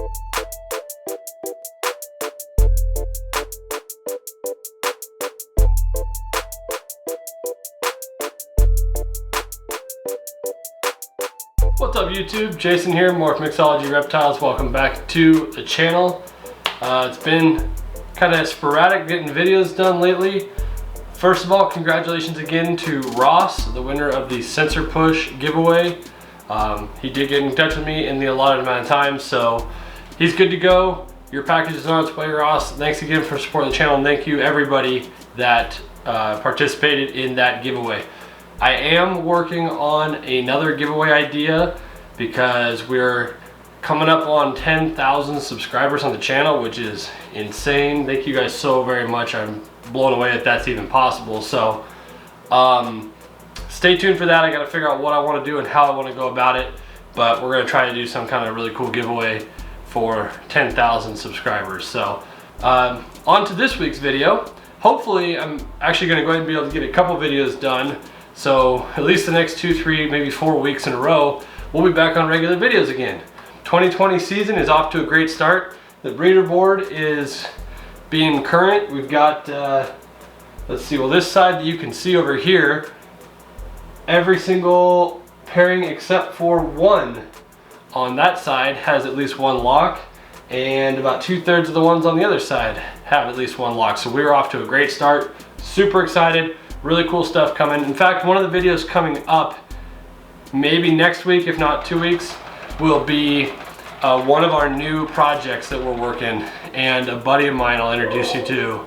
What's up YouTube? Jason here, Morph Mixology Reptiles. Welcome back to the channel. It's been kind of sporadic getting videos done lately. First of all, congratulations again to Ross, the winner of the Sensor Push giveaway. He did get in touch with me in the allotted amount of time, so he's good to go. Your package is on its way, Ross. Thanks again for supporting the channel, and thank you everybody that participated in that giveaway. I am working on another giveaway idea because we're coming up on 10,000 subscribers on the channel, which is insane. Thank you guys so very much. I'm blown away that that's even possible. So stay tuned for that. I got to figure out what I want to do and how I want to go about it, but we're going to try to do some kind of really cool giveaway for 10,000 subscribers. So on to this week's video. Hopefully I'm actually going to go ahead and be able to get a couple videos done. So at least the next 2, 3, maybe 4 weeks in a row, we'll be back on regular videos again. 2020 season is off to a great start. The breeder board is being current. We've got, let's see, well, this side that you can see over here, every single pairing except for one on that side has at least one lock, and about 2/3 of the ones on the other side have at least one lock. So we're off to a great start. Super excited. Really cool stuff coming. In fact, one of the videos coming up, maybe next week, if not 2 weeks, will be one of our new projects that we're working, and a buddy of mine I'll introduce you to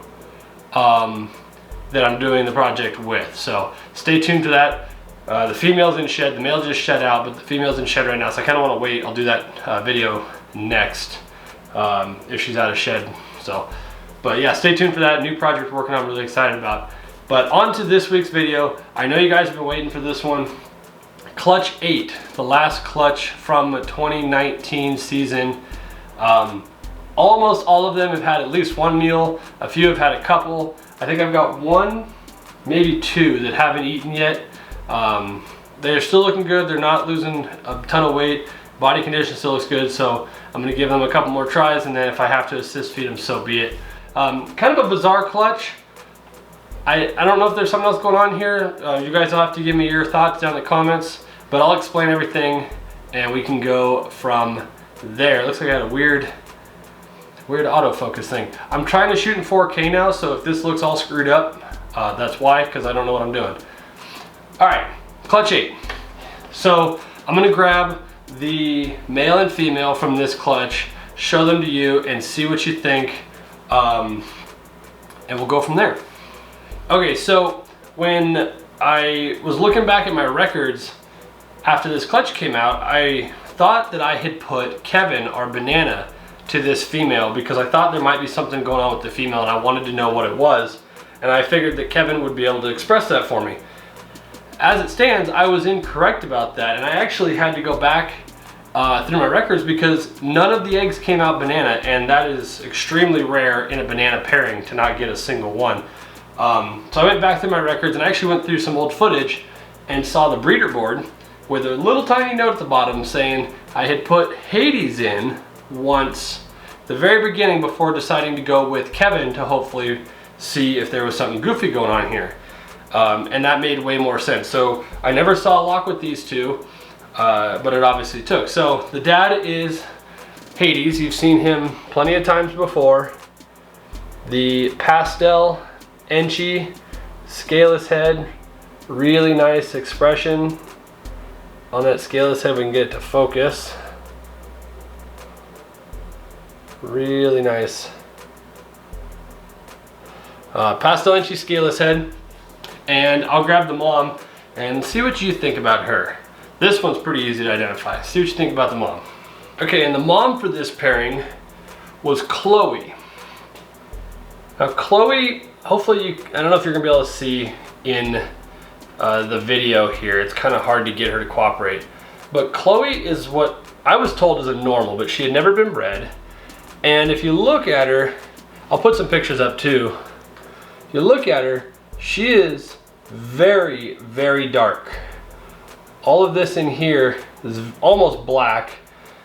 that I'm doing the project with. So stay tuned to that. The female's in shed, the male just shed out, but the female's in shed right now, so I kind of want to wait. I'll do that video next if she's out of shed. So, but yeah, stay tuned for that new project we're working on. I'm really excited about. But on to this week's video. I know you guys have been waiting for this one. Clutch 8, the last clutch from the 2019 season. Almost all of them have had at least one meal. A few have had a couple. I think I've got one, maybe two that haven't eaten yet. They're still looking good. They're not losing a ton of weight. Body condition still looks good, so I'm gonna give them a couple more tries, and then if I have to assist feed them, so be it. Kind of a bizarre clutch. I don't know if there's something else going on here. You guys will have to give me your thoughts down in the comments, but I'll explain everything and we can go from there. It looks like I had a weird autofocus thing. I'm trying to shoot in 4K now, so if this looks all screwed up, that's why, because I don't know what I'm doing. All right, clutch 8. So I'm gonna grab the male and female from this clutch, show them to you, and see what you think, and we'll go from there. Okay, so when I was looking back at my records after this clutch came out, I thought that I had put Kevin, our banana, to this female because I thought there might be something going on with the female and I wanted to know what it was. And I figured that Kevin would be able to express that for me. As it stands, I was incorrect about that, and I actually had to go back through my records because none of the eggs came out banana, and that is extremely rare in a banana pairing to not get a single one. So I went back through my records and I actually went through some old footage and saw the breeder board with a little tiny note at the bottom saying I had put Hades in once, the very beginning, before deciding to go with Kevin to hopefully see if there was something goofy going on here. And that made way more sense. So I never saw a lock with these two, but it obviously took. So the dad is Hades. You've seen him plenty of times before. The pastel Enchi, scaleless head, really nice expression on that scaleless head. We can get it to focus. Really nice. Pastel Enchi, scaleless head. And I'll grab the mom and see what you think about her. This one's pretty easy to identify. See what you think about the mom. Okay, and the mom for this pairing was Chloe. Now Chloe, hopefully I don't know if you're gonna be able to see in the video here. It's kind of hard to get her to cooperate. But Chloe is what I was told is a normal, but she had never been bred. And if you look at her, I'll put some pictures up too. If you look at her, she is very, very dark. All of this in here is almost black.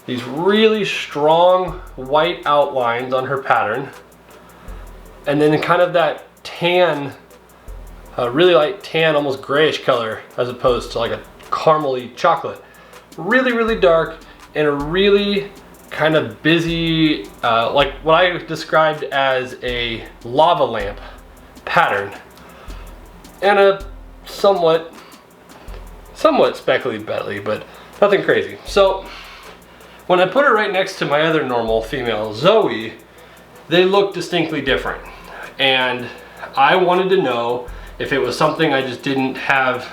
these really strong white outlines on her pattern, and then kind of that tan, really light tan, almost grayish color, as opposed to like a caramely chocolate. Really, really dark, and a really kind of busy, like what I described as a lava lamp pattern, and a somewhat speckly belly, but nothing crazy. So when I put her right next to my other normal female, Zoe, they look distinctly different. And I wanted to know if it was something I just didn't have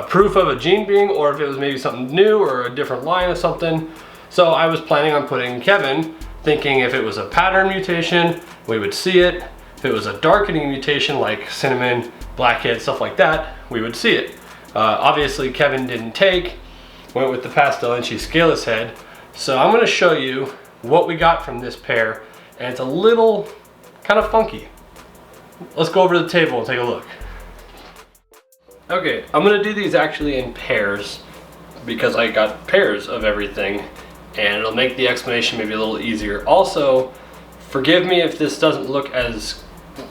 proof of a gene being, or if it was maybe something new or a different line or something. So I was planning on putting Kevin, thinking if it was a pattern mutation, we would see it. If it was a darkening mutation like cinnamon, blackhead, stuff like that, we would see it. Obviously Kevin didn't take, went with the pastel and she's scaleless head. So I'm gonna show you what we got from this pair, and it's a little kind of funky. Let's go over to the table and take a look. Okay, I'm gonna do these actually in pairs because I got pairs of everything, and it'll make the explanation maybe a little easier. Also, forgive me if this doesn't look as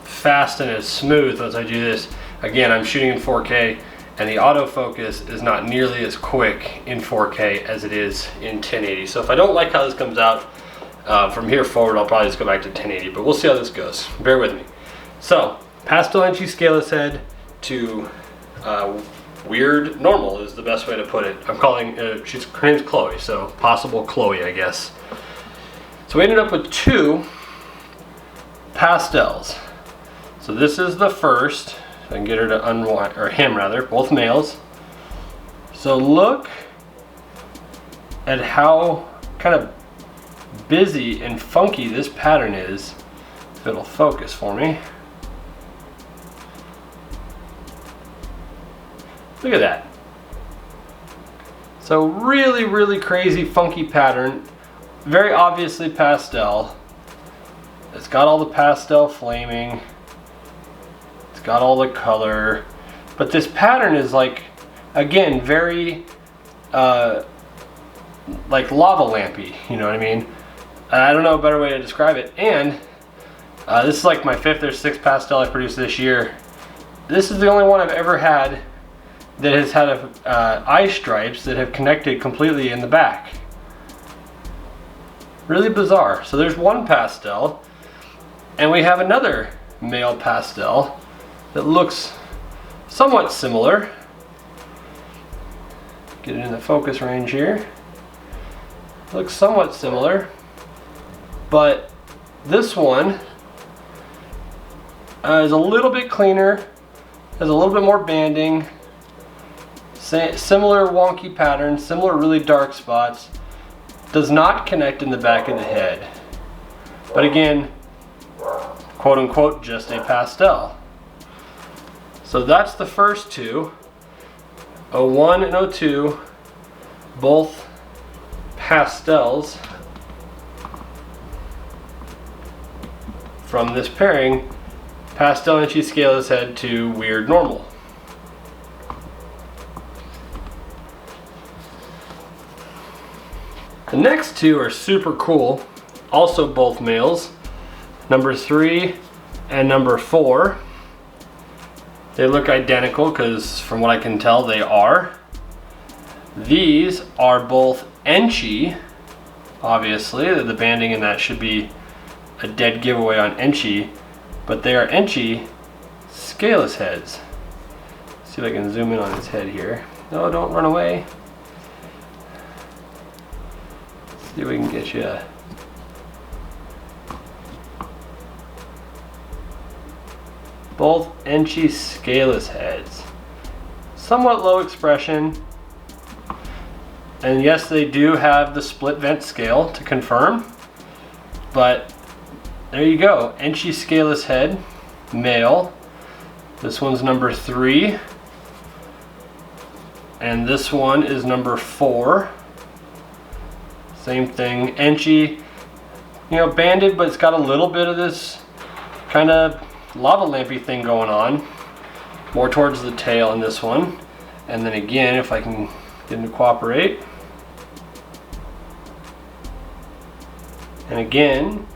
fast and as smooth as I do this. Again, I'm shooting in 4K, and the autofocus is not nearly as quick in 4K as it is in 1080. So if I don't like how this comes out, from here forward, I'll probably just go back to 1080, but we'll see how this goes. Bear with me. So, pastel and scaleless head to weird normal is the best way to put it. I'm calling, her name's Chloe, so possible Chloe, I guess. So we ended up with 2 pastels. So this is the first. I can get her to unwind, or him rather, both males. So look at how kind of busy and funky this pattern is. If it'll focus for me. Look at that. So really, really crazy funky pattern. Very obviously pastel. It's got all the pastel flaming. It's got all the color. But this pattern is like, again, very like lava lampy, you know what I mean? I don't know a better way to describe it. And this is like my 5th or 6th pastel I produced this year. This is the only one I've ever had that has had eye stripes that have connected completely in the back. Really bizarre. So there's one pastel, and we have another male pastel that looks somewhat similar. Get it in the focus range here. Looks somewhat similar, but this one is a little bit cleaner, has a little bit more banding, similar wonky pattern, similar really dark spots, does not connect in the back of the head. But again, quote unquote, just a pastel. So that's the first 2, 01 and 02, both pastels from this pairing, pastel and scaleless head to weird normal. The next 2 are super cool, also both males, number 3 and number 4. They look identical because from what I can tell they are. These are both Enchi, obviously. The banding in that should be a dead giveaway on Enchi, but they are Enchi scaleless heads. See if I can zoom in on his head here. No, don't run away. See if we can get you. Both Enchi scaleless heads. Somewhat low expression. And yes, they do have the split vent scale to confirm. But there you go. Enchi scaleless head, male. This one's number 3. And this one is number 4. Same thing, Enchi, you know, banded, but it's got a little bit of this kind of lava lampy thing going on, more towards the tail in this one. And then again, if I can Didn't cooperate. And again,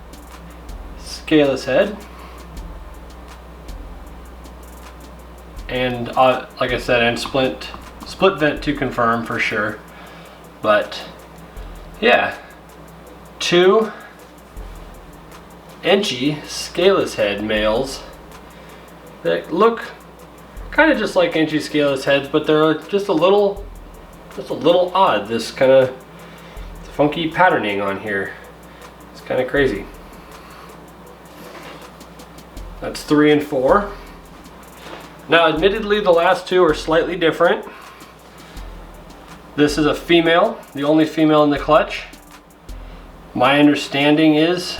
scaleless head. And like I said, and split vent to confirm for sure. But yeah, 2 inchy scaleless head males that look kind of just like inchy scaleless heads, but they're just a little odd. This kind of funky patterning on here. It's kind of crazy. That's 3 and 4. Now, admittedly, the last 2 are slightly different. This is a female, the only female in the clutch. My understanding is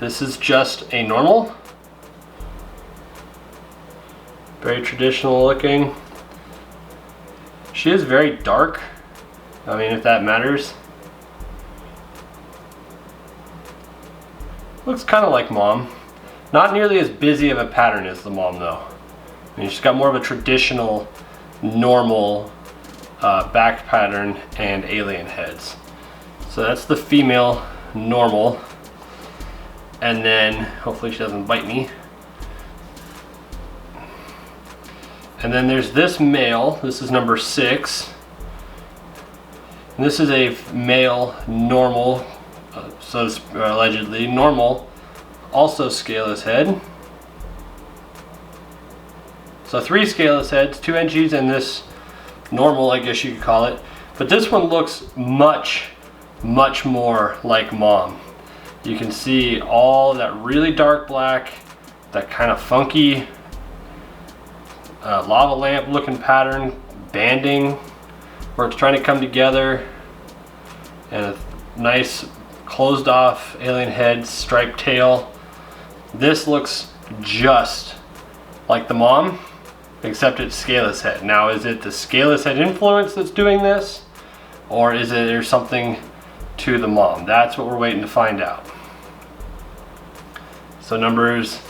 this is just a normal. Very traditional looking. She is very dark. I mean, if that matters. Looks kind of like mom. Not nearly as busy of a pattern as the mom though. I mean, she's got more of a traditional, normal back pattern and alien heads. So that's the female normal. And then, hopefully she doesn't bite me. And then there's this male, this is number 6. And this is a male normal, allegedly normal, also scaleless head. So 3 scaleless heads, 2 inchies, and this normal, I guess you could call it. But this one looks much more like mom. You can see all that really dark black, that kind of funky lava lamp looking pattern, banding, where it's trying to come together, and a nice closed off alien head, striped tail. This looks just like the mom, except it's scaleless head. Now, is it the scaleless head influence that's doing this, or is it there's something to the mom? That's what we're waiting to find out. So numbers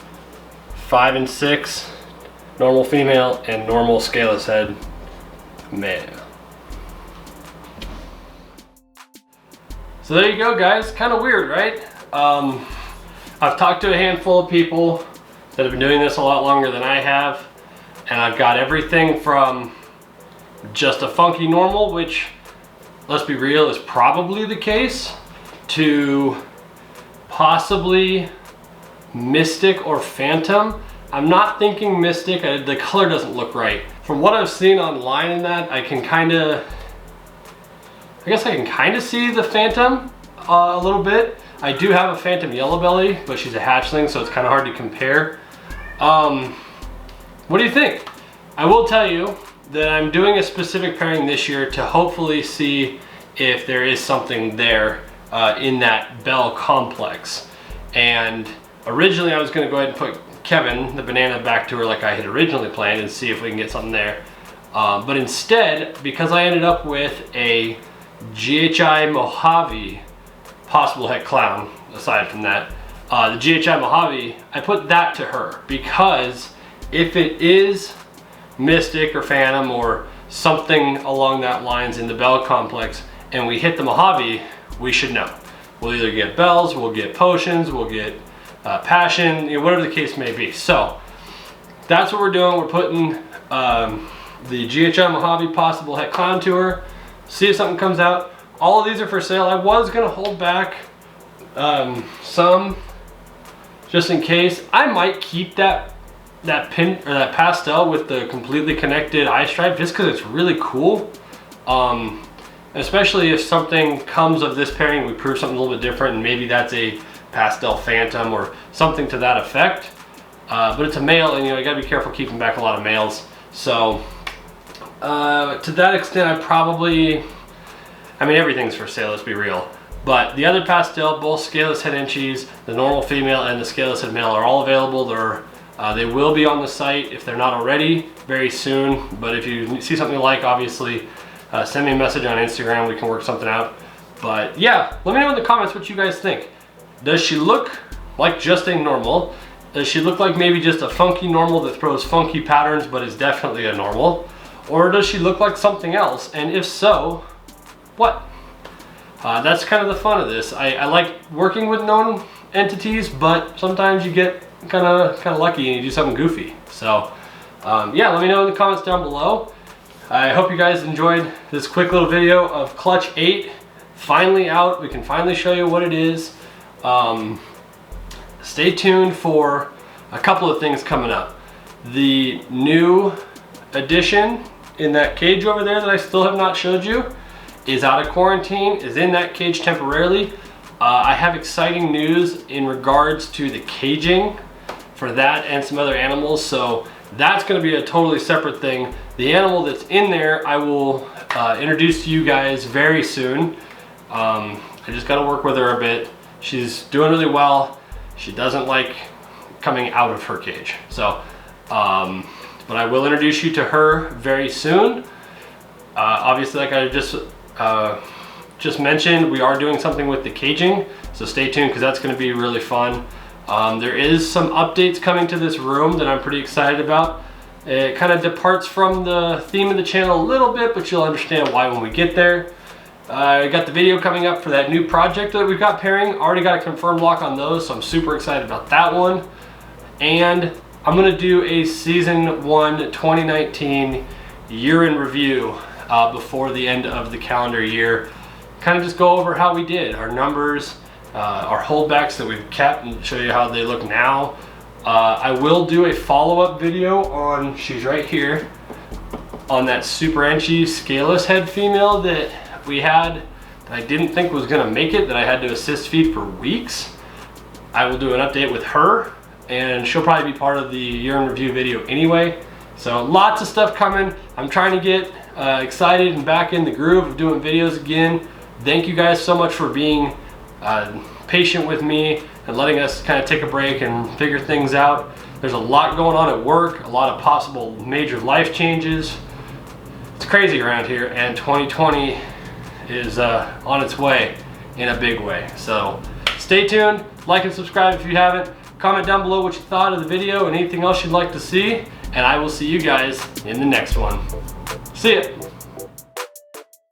5 and 6, normal female and normal scaleless head male. So there you go, guys. Kind of weird, right? I've talked to a handful of people that have been doing this a lot longer than I have, and I've got everything from just a funky normal, which, let's be real, is probably the case, to possibly mystic or phantom. I'm not thinking mystic. The color doesn't look right. From what I've seen online in that, I guess I can kind of see the phantom a little bit. I do have a phantom yellow belly, but she's a hatchling, so it's kind of hard to compare. What do you think? I will tell you that I'm doing a specific pairing this year to hopefully see if there is something there in that bell complex. And originally I was going to go ahead and put Kevin, the banana, back to her like I had originally planned and see if we can get something there. But instead, because I ended up with a GHI Mojave possible het clown, aside from that, the GHI Mojave, I put that to her because if it is mystic or phantom or something along that lines in the bell complex and we hit the Mojave, we should know. We'll either get bells, we'll get potions, we'll get passion, whatever the case may be. So that's what we're doing. We're putting the GHI Mojave possible het clown to her, see if something comes out. All of these are for sale. I was gonna hold back some just in case. I might keep that pin or that pastel with the completely connected eye stripe just because it's really cool. Especially if something comes of this pairing, we prove something a little bit different, and maybe that's a pastel phantom or something to that effect. But it's a male, and you gotta be careful keeping back a lot of males. So to that extent, I mean, everything's for sale, let's be real. But the other pastel, both scaleless head inchies, the normal female and the scaleless head male, are all available. They will be on the site if they're not already very soon. But if you see something you like, obviously send me a message on Instagram. We can work something out. But yeah, let me know in the comments what you guys think. Does she look like just a normal? Does she look like maybe just a funky normal that throws funky patterns but is definitely a normal? Or does she look like something else? And if so, what? That's kind of the fun of this. I like working with known entities, but sometimes you get kind of lucky and you do something goofy. So yeah, let me know in the comments down below. I hope you guys enjoyed this quick little video of Clutch 8. Finally out. We can finally show you what it is. Stay tuned for a couple of things coming up. The new addition in that cage over there that I still have not showed you is out of quarantine, is in that cage temporarily. I have exciting news in regards to the caging for that and some other animals, so that's going to be a totally separate thing. The animal that's in there I will introduce to you guys very soon. I just got to work with her a bit. She's doing really well. She doesn't like coming out of her cage, so but I will introduce you to her very soon. Obviously, like I just mentioned, we are doing something with the caging, so stay tuned because that's going to be really fun. There is some updates coming to this room that I'm pretty excited about. It kind of departs from the theme of the channel a little bit, but you'll understand why when we get there. I got the video coming up for that new project that we've got pairing. Already got a confirmed lock on those, so I'm super excited about that one. And I'm going to do a Season 1 2019 year in review before the end of the calendar year. Kind of just go over how we did, our numbers, our holdbacks that we've kept, and show you how they look now. I will do a follow-up video on, she's right here, on that super enchy scaleless head female that we had that I didn't think was going to make it, that I had to assist feed for weeks. I will do an update with her, and she'll probably be part of the year in review video anyway. So lots of stuff coming. I'm trying to get excited and back in the groove of doing videos again. Thank you guys so much for being patient with me and letting us kind of take a break and figure things out. There's a lot going on at work, a lot of possible major life changes. It's crazy around here, and 2020 is on its way in a big way. So stay tuned, like and subscribe if you haven't. Comment down below what you thought of the video and anything else you'd like to see, and I will see you guys in the next one. See ya.